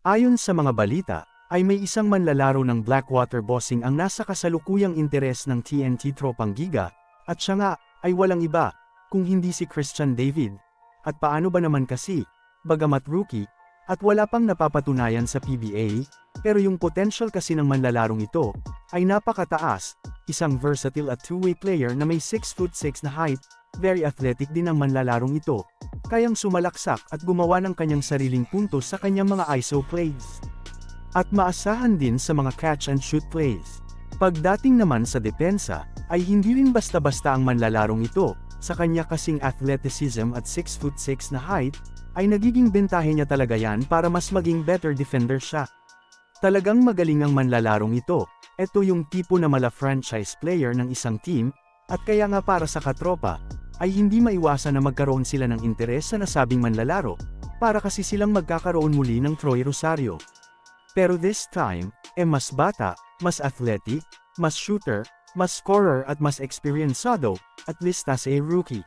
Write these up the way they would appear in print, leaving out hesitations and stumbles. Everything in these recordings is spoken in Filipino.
Ayon sa mga balita, ay may isang manlalaro ng Blackwater Bossing ang nasa kasalukuyang interes ng TNT Tropang Giga, at siya nga, ay walang iba, kung hindi si Christian David. At paano ba naman kasi, bagamat rookie, at wala pang napapatunayan sa PBA, pero yung potential kasi ng manlalarong ito, ay napakataas, isang versatile at two-way player na may 6'6" na height, very athletic din ang manlalarong ito, kayang sumalaksak at gumawa ng kanyang sariling puntos sa kanyang mga ISO plays. At maasahan din sa mga catch-and-shoot plays. Pagdating naman sa depensa, ay hindi rin basta-basta ang manlalarong ito, sa kanya kasing athleticism at 6'6" na height, ay nagiging bentahe niya talaga yan para mas maging better defender siya. Talagang magaling ang manlalarong ito, ito yung tipo na mala-franchise player ng isang team, at kaya nga para sa katropa, ay hindi maiwasan na magkaroon sila ng interes sa nasabing manlalaro, para kasi silang magkakaroon muli ng Troy Rosario. Pero this time, mas bata, mas athletic, mas shooter, mas scorer at mas experiencado, at least as a rookie.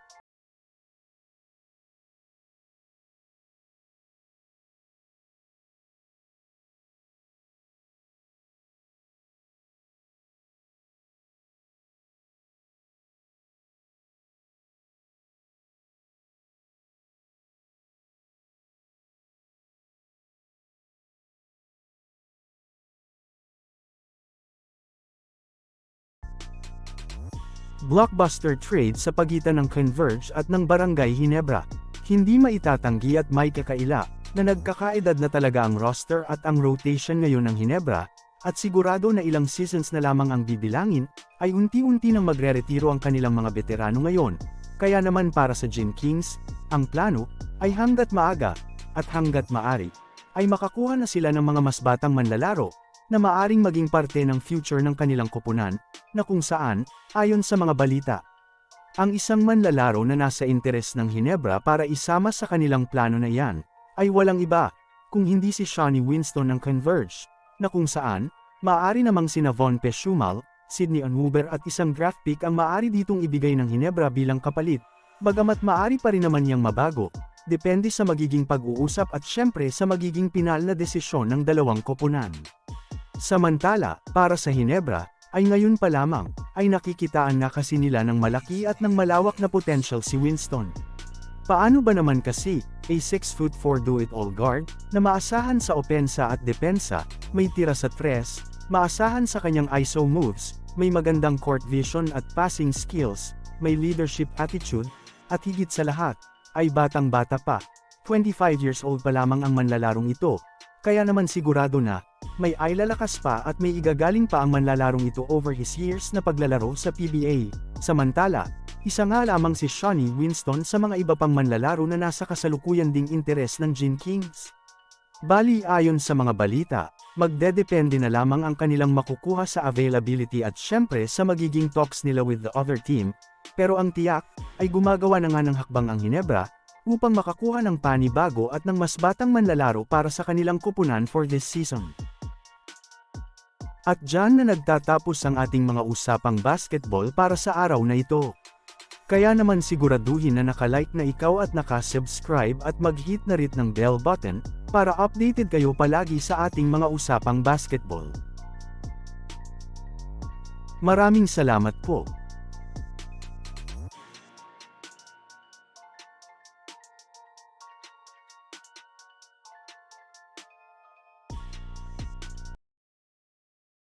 Blockbuster trade sa pagitan ng Converge at ng Barangay Ginebra. Hindi maitatanggi at may kakaila, na nagkakaedad na talaga ang roster at ang rotation ngayon ng Ginebra, at sigurado na ilang seasons na lamang ang bibilangin, ay unti-unti nang magre-retiro ang kanilang mga veterano ngayon. Kaya naman para sa Gin Kings, ang plano, ay hanggat maaga, at hanggat maari, ay makakuha na sila ng mga mas batang manlalaro, na maaring maging parte ng future ng kanilang koponan, na kung saan, ayon sa mga balita, ang isang manlalaro na nasa interes ng Ginebra para isama sa kanilang plano na yan, ay walang iba, kung hindi si Shawnee Winston ng Converge, na kung saan, maaari namang sina Von Peshumal, Sydney Onwuber at isang draft pick ang maaari ditong ibigay ng Ginebra bilang kapalit, bagamat maaari pa rin naman niyang mabago, depende sa magiging pag-uusap at syempre sa magiging pinal na desisyon ng dalawang koponan. Samantala, para sa Ginebra, ay ngayon pa lamang, ay nakikitaan na kasi nila ng malaki at ng malawak na potential si Winston. Paano ba naman kasi, a 6'4" do-it-all guard, na maasahan sa opensa at depensa, may tira sa tres, maasahan sa kanyang ISO moves, may magandang court vision at passing skills, may leadership attitude, at higit sa lahat, ay batang-bata pa, 25 years old pa lamang ang manlalarong ito, kaya naman sigurado na, may lalakas pa at may igagaling pa ang manlalarong ito over his years na paglalaro sa PBA. Samantala, isa nga lamang si Shawnee Winston sa mga iba pang manlalaro na nasa kasalukuyan ding interes ng Gin Kings. Bali ayon sa mga balita, magdedepende na lamang ang kanilang makukuha sa availability at syempre sa magiging talks nila with the other team, pero ang tiyak, ay gumagawa na nga ng hakbang ang Ginebra, upang makakuha ng panibago at ng mas batang manlalaro para sa kanilang koponan for this season. At dyan na nagtatapos ang ating mga usapang basketball para sa araw na ito. Kaya naman siguraduhin na nakalike na ikaw at nakasubscribe at mag-hit na rin ng bell button, para updated kayo palagi sa ating mga usapang basketball. Maraming salamat po.